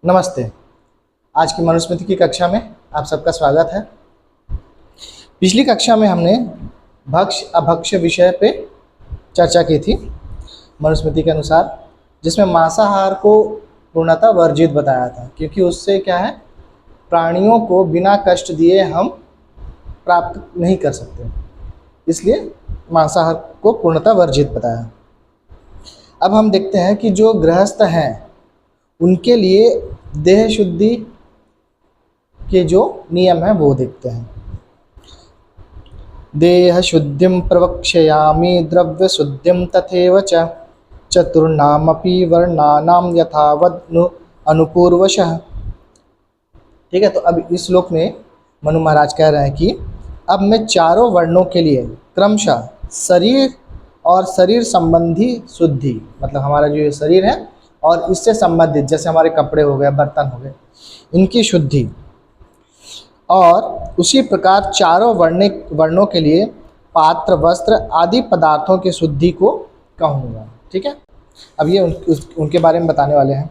नमस्ते। आज की मनुस्मृति की कक्षा में आप सबका स्वागत है। पिछली कक्षा में हमने भक्ष्य अभक्ष्य विषय पे चर्चा की थी मनुस्मृति के अनुसार, जिसमें मांसाहार को पूर्णतः वर्जित बताया था, क्योंकि उससे क्या है, प्राणियों को बिना कष्ट दिए हम प्राप्त नहीं कर सकते, इसलिए मांसाहार को पूर्णतः वर्जित बताया। अब हम देखते हैं कि जो गृहस्थ हैं उनके लिए देह शुद्धि के जो नियम हैं वो देखते हैं। देह शुद्धिं प्रवक्ष्यामि द्रव्य शुद्धिं तथैव च चतुर्णामपि वर्णानां यथावत् अनुपूर्वशः। ठीक है, तो अब इस श्लोक में मनु महाराज कह रहे हैं कि अब मैं चारों वर्णों के लिए क्रमशः शरीर और शरीर संबंधी शुद्धि, मतलब हमारा जो ये शरीर है और इससे संबंधित जैसे हमारे कपड़े हो गए, बर्तन हो गए, इनकी शुद्धि, और उसी प्रकार चारों वर्णों के लिए पात्र वस्त्र आदि पदार्थों की शुद्धि को कहूँगा। ठीक है, अब ये उनके बारे में बताने वाले हैं।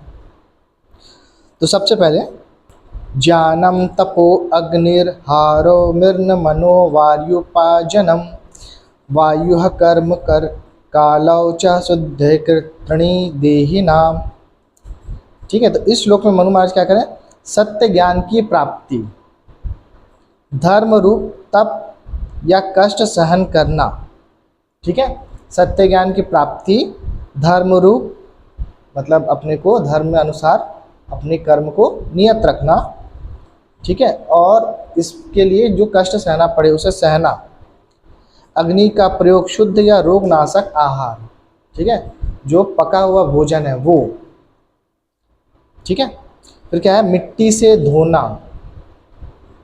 तो सबसे पहले ज्ञानम तपो अग्निर्हारो मिर्न मनो वायुपाजनम वायु कर्म कर कालौ च शुद्धे कृतृणी देहि नाम। ठीक है, तो इस श्लोक में मनु महाराज क्या करें, सत्य ज्ञान की प्राप्ति, धर्म रूप तप या कष्ट सहन करना। ठीक है, सत्य ज्ञान की प्राप्ति, धर्म रूप मतलब अपने को धर्म में अनुसार अपने कर्म को नियत रखना। ठीक है, और इसके लिए जो कष्ट सहना पड़े उसे सहना। अग्नि का प्रयोग शुद्ध या रोगनाशक आहार। ठीक है, जो पका हुआ भोजन है वो। ठीक है, फिर क्या है, मिट्टी से धोना,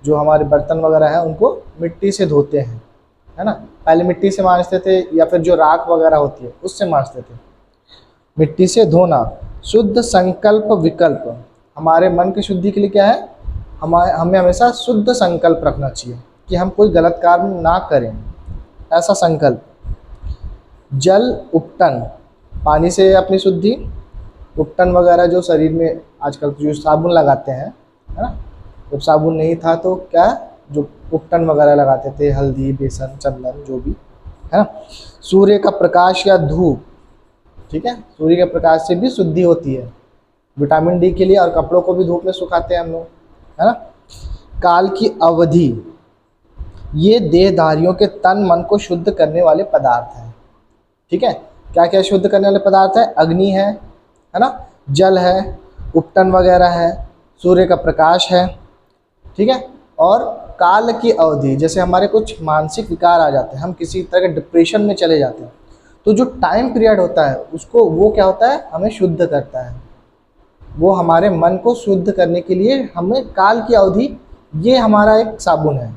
जो हमारे बर्तन वगैरह हैं उनको मिट्टी से धोते हैं, है ना। पहले मिट्टी से मांजते थे या फिर जो राख वगैरह होती है उससे मांजते थे। मिट्टी से धोना। शुद्ध संकल्प विकल्प, हमारे मन की शुद्धि के लिए क्या है, हमें हमेशा शुद्ध संकल्प रखना चाहिए कि हम कोई गलत काम ना करें, ऐसा संकल्प। जल उपटन, पानी से अपनी शुद्धि। उपटन वगैरह जो शरीर में आजकल जो साबुन लगाते हैं, है ना, जब साबुन नहीं था तो क्या, जो उपटन वगैरह लगाते थे, हल्दी बेसन चंदन जो भी, है ना। सूर्य का प्रकाश या धूप। ठीक है, सूर्य के प्रकाश से भी शुद्धि होती है, विटामिन डी के लिए, और कपड़ों को भी धूप में सुखाते हैं हम लोग, है ना। काल की अवधि, ये देहधारियों के तन मन को शुद्ध करने वाले पदार्थ हैं। ठीक है, क्या क्या शुद्ध करने वाले पदार्थ हैं, अग्नि है ना, जल है, उपटन वगैरह है, सूर्य का प्रकाश है। ठीक है, और काल की अवधि, जैसे हमारे कुछ मानसिक विकार आ जाते हैं, हम किसी तरह के डिप्रेशन में चले जाते हैं, तो जो टाइम पीरियड होता है उसको, वो क्या होता है, हमें शुद्ध करता है। वो हमारे मन को शुद्ध करने के लिए हमें काल की अवधि, ये हमारा एक साबुन है।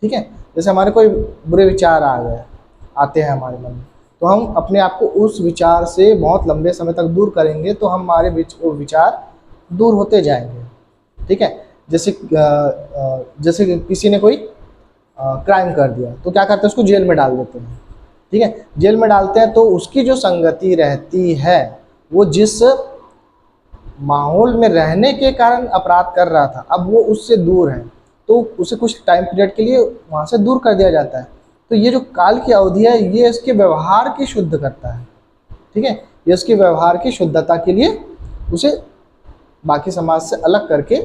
ठीक है, जैसे हमारे कोई बुरे विचार आते हैं हमारे मन में, तो हम अपने आप को उस विचार से बहुत लंबे समय तक दूर करेंगे तो हमारे वो विचार दूर होते जाएंगे। ठीक है, जैसे किसी ने कोई क्राइम कर दिया तो क्या करते हैं, उसको जेल में डाल देते हैं। ठीक है, जेल में डालते हैं तो उसकी जो संगति रहती है, वो जिस माहौल में रहने के कारण अपराध कर रहा था, अब वो उससे दूर है, तो उसे कुछ टाइम पीरियड के लिए वहाँ से दूर कर दिया जाता है। तो ये जो काल की अवधि है, ये इसके व्यवहार की शुद्ध करता है। ठीक है, ये इसके व्यवहार की शुद्धता के लिए उसे बाकी समाज से अलग करके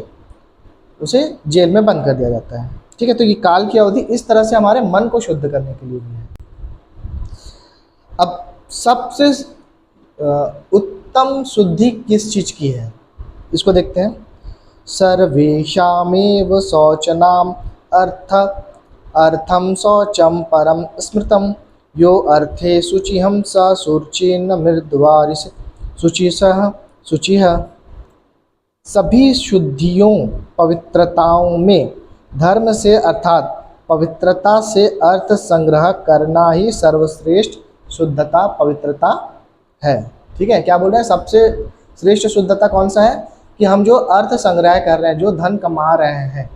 उसे जेल में बंद कर दिया जाता है। ठीक है, तो ये काल की अवधि इस तरह से हमारे मन को शुद्ध करने के लिए भी है। अब सबसे उत्तम शुद्धि किस चीज़ की है, इसको देखते हैं। सर्वेषामेव शौचनाम अर्थम शौचम परम स्मृतम यो अर्थे शुचिहं स शुचिर्न मृद्वारिस शुचिसः शुचिः। सभी शुद्धियों पवित्रताओं में धर्म से अर्थात पवित्रता से अर्थ संग्रह करना ही सर्वश्रेष्ठ शुद्धता पवित्रता है। ठीक है, क्या बोल रहे हैं, सबसे श्रेष्ठ शुद्धता कौन सा है, कि हम जो अर्थ संग्रह कर रहे हैं, जो धन कमा रहे हैं,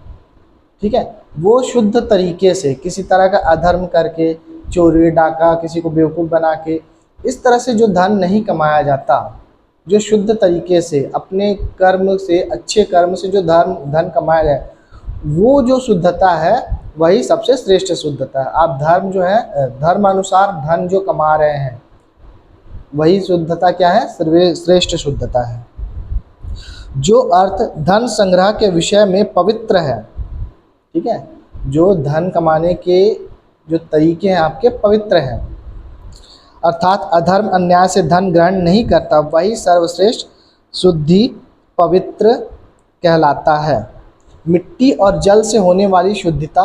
ठीक है, वो शुद्ध तरीके से, किसी तरह का अधर्म करके, चोरी डाका, किसी को बेवकूफ़ बना के, इस तरह से जो धन नहीं कमाया जाता, जो शुद्ध तरीके से अपने कर्म से, अच्छे कर्म से जो धन कमाया जाए, वो जो शुद्धता है वही सबसे श्रेष्ठ शुद्धता है। आप धर्म जो है, धर्म अनुसार धन जो कमा रहे हैं, वही शुद्धता क्या है, श्रेष्ठ शुद्धता है। जो अर्थ धन संग्रह के विषय में पवित्र है, ठीक है, जो धन कमाने के जो तरीके हैं आपके पवित्र हैं, अर्थात अधर्म अन्याय से धन ग्रहण नहीं करता, वही सर्वश्रेष्ठ शुद्धि पवित्र कहलाता है। मिट्टी और जल से होने वाली शुद्धता,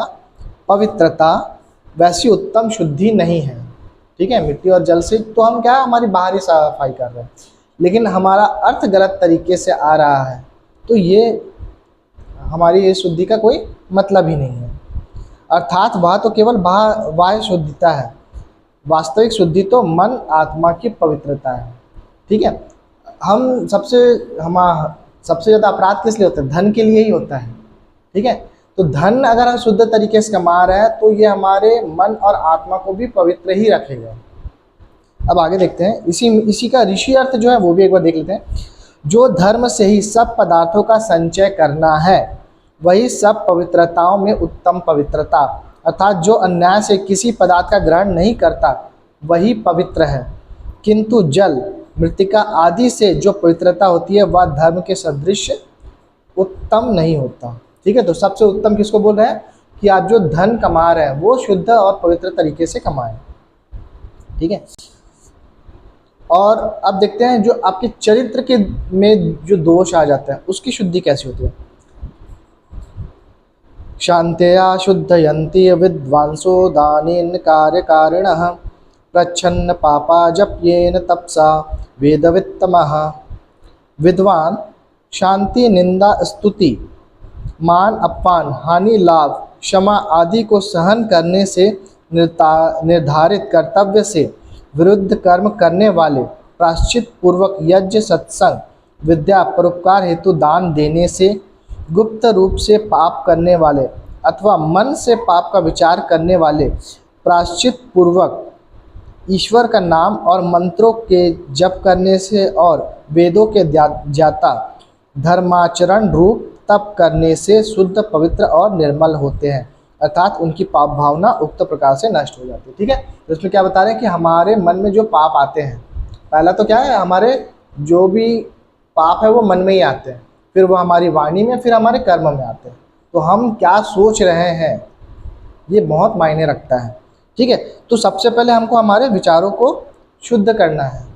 पवित्रता वैसी उत्तम शुद्धि नहीं है, ठीक है। मिट्टी और जल से तो हम क्या, हमारी बाहरी सफाई कर रहे हैं, लेकिन हमारा अर्थ गलत तरीके से आ रहा है, तो ये हमारी ये शुद्धि का कोई मतलब ही नहीं है। अर्थात वह तो केवल बाह्य शुद्धता है, वास्तविक शुद्धि तो मन आत्मा की पवित्रता है, ठीक है। हम सबसे ज़्यादा अपराध किस लिए होता है, धन के लिए ही होता है, ठीक है। तो धन अगर हम शुद्ध तरीके से कमा रहे हैं तो ये हमारे मन और आत्मा को भी पवित्र ही रखेगा। अब आगे देखते हैं, इसी का ऋषि अर्थ जो है वो भी एक बार देख लेते हैं। जो धर्म से ही सब पदार्थों का संचय करना है, वही सब पवित्रताओं में उत्तम पवित्रता, अर्थात जो अन्याय से किसी पदार्थ का ग्रहण नहीं करता वही पवित्र है। किंतु जल, मृतिका आदि से जो पवित्रता होती है वह धर्म के सदृश उत्तम नहीं होता, ठीक है। तो सबसे उत्तम किसको बोल रहे हैं कि आप जो धन कमा रहे हैं वो शुद्ध और पवित्र तरीके से कमाएं, ठीक है। और अब देखते हैं जो आपके चरित्र के में जो दोष आ जाता है उसकी शुद्धि कैसी होती है। शांतया शुद्धयन्ति विद्वांसो दानेन कार्यकारिणः, प्रच्छन्न पापा जप्येन तपसा वेदवित्तमः। विद्वान शांति, निंदा, स्तुति, मान अपमान, हानि लाभ, क्षमा आदि को सहन करने से निर्धारित कर्तव्य से विरुद्ध कर्म करने वाले, प्रायश्चित पूर्वक यज्ञ, सत्संग, विद्या, परोपकार हेतु दान देने से, गुप्त रूप से पाप करने वाले अथवा मन से पाप का विचार करने वाले, प्रायश्चित पूर्वक ईश्वर का नाम और मंत्रों के जप करने से और वेदों के ज्ञाता धर्माचरण रूप तप करने से शुद्ध, पवित्र और निर्मल होते हैं, अर्थात उनकी पाप भावना उक्त प्रकार से नष्ट हो जाती है, ठीक है। तो इसमें क्या बता रहे हैं कि हमारे मन में जो पाप आते हैं, पहला तो क्या है, हमारे जो भी पाप है वो मन में ही आते हैं, फिर वो हमारी वाणी में, फिर हमारे कर्म में आते हैं। तो हम क्या सोच रहे हैं ये बहुत मायने रखता है, ठीक है। तो सबसे पहले हमको हमारे विचारों को शुद्ध करना है,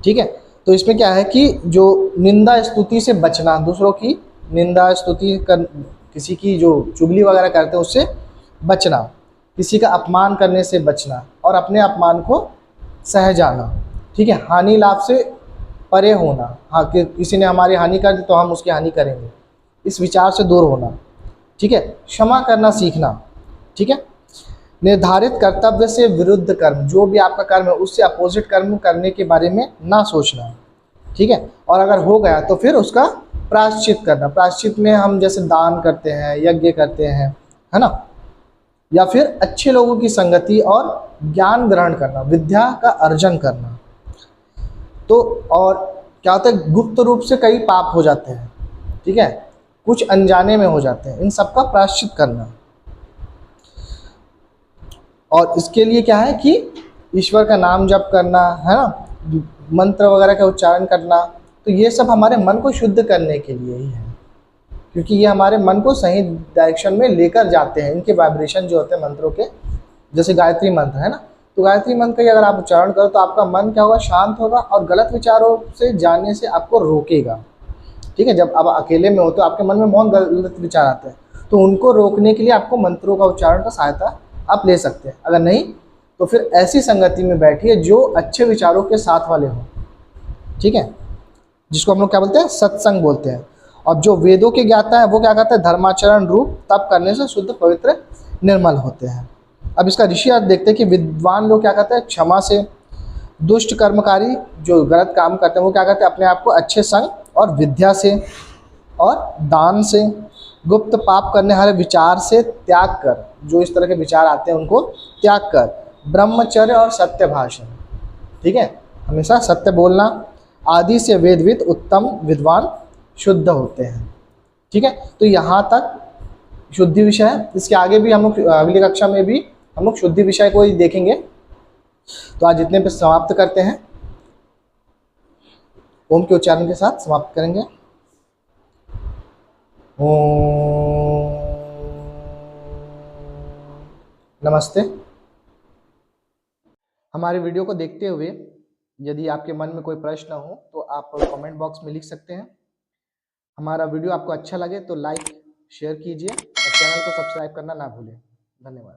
ठीक है। तो इसमें क्या है कि जो निंदा स्तुति से बचना, दूसरों की निंदा स्तुति कर, किसी की जो चुगली वगैरह करते हैं उससे बचना, किसी का अपमान करने से बचना और अपने अपमान को सह जाना, ठीक है। हानि लाभ से परे होना, हाँ कि किसी ने हमारी हानि कर दी तो हम उसकी हानि करेंगे, इस विचार से दूर होना, ठीक है। क्षमा करना सीखना, ठीक है। निर्धारित कर्तव्य से विरुद्ध कर्म, जो भी आपका कर्म है उससे अपोजिट कर्म करने के बारे में ना सोचना, ठीक है। और अगर हो गया तो फिर उसका प्रायश्चित करना। प्रायश्चित में हम जैसे दान करते हैं, यज्ञ करते हैं, है ना, या फिर अच्छे लोगों की संगति और ज्ञान ग्रहण करना, विद्या का अर्जन करना। तो और क्या होता है, गुप्त रूप से कई पाप हो जाते हैं, ठीक है, कुछ अनजाने में हो जाते हैं, इन सब का प्रायश्चित करना। और इसके लिए क्या है कि ईश्वर का नाम जप करना, है ना, मंत्र वगैरह का उच्चारण करना, तो ये सब हमारे मन को शुद्ध करने के लिए ही है, क्योंकि ये हमारे मन को सही डायरेक्शन में लेकर जाते हैं। इनके वाइब्रेशन जो होते हैं मंत्रों के, जैसे गायत्री मंत्र है ना, तो गायत्री मंत्र का अगर आप उच्चारण करो तो आपका मन क्या होगा, शांत होगा और गलत विचारों से जाने से आपको रोकेगा, ठीक है। जब आप अकेले में हो तो आपके मन में बहुत गलत विचार आते हैं, तो उनको रोकने के लिए आपको मंत्रों का उच्चारण का सहायता आप ले सकते हैं। अगर नहीं तो फिर ऐसी संगति में बैठिए जो अच्छे विचारों के साथ वाले हों, ठीक है, जिसको हम लोग क्या बोलते हैं, सत्संग बोलते हैं। और जो वेदों के ज्ञाता है वो क्या कहते हैं, धर्माचरण रूप तप करने से शुद्ध, पवित्र, निर्मल होते हैं। अब इसका ऋषि अर्थ देखते हैं कि विद्वान लोग क्या कहते हैं, क्षमा से, दुष्ट कर्मकारी जो गलत काम करते हैं वो क्या कहते हैं, अपने आप को अच्छे संग और विद्या से और दान से, गुप्त पाप करने वाले विचार से त्याग कर, जो इस तरह के विचार आते हैं उनको त्याग कर, ब्रह्मचर्य और सत्य भाषण, ठीक है, हमेशा सत्य बोलना, आदि से वेदविद उत्तम विद्वान शुद्ध होते हैं। ठीक है, तो यहाँ तक शुद्धि विषय है। इसके आगे भी हम लोग अगली कक्षा में भी हम लोग शुद्धि विषय को ही देखेंगे। तो आज इतने पे समाप्त करते हैं। ओम के उच्चारण के साथ समाप्त करेंगे। ओम नमस्ते। हमारे वीडियो को देखते हुए यदि आपके मन में कोई प्रश्न हो तो आप कमेंट बॉक्स में लिख सकते हैं। हमारा वीडियो आपको अच्छा लगे तो लाइक शेयर कीजिए और चैनल को सब्सक्राइब करना ना भूलें। धन्यवाद।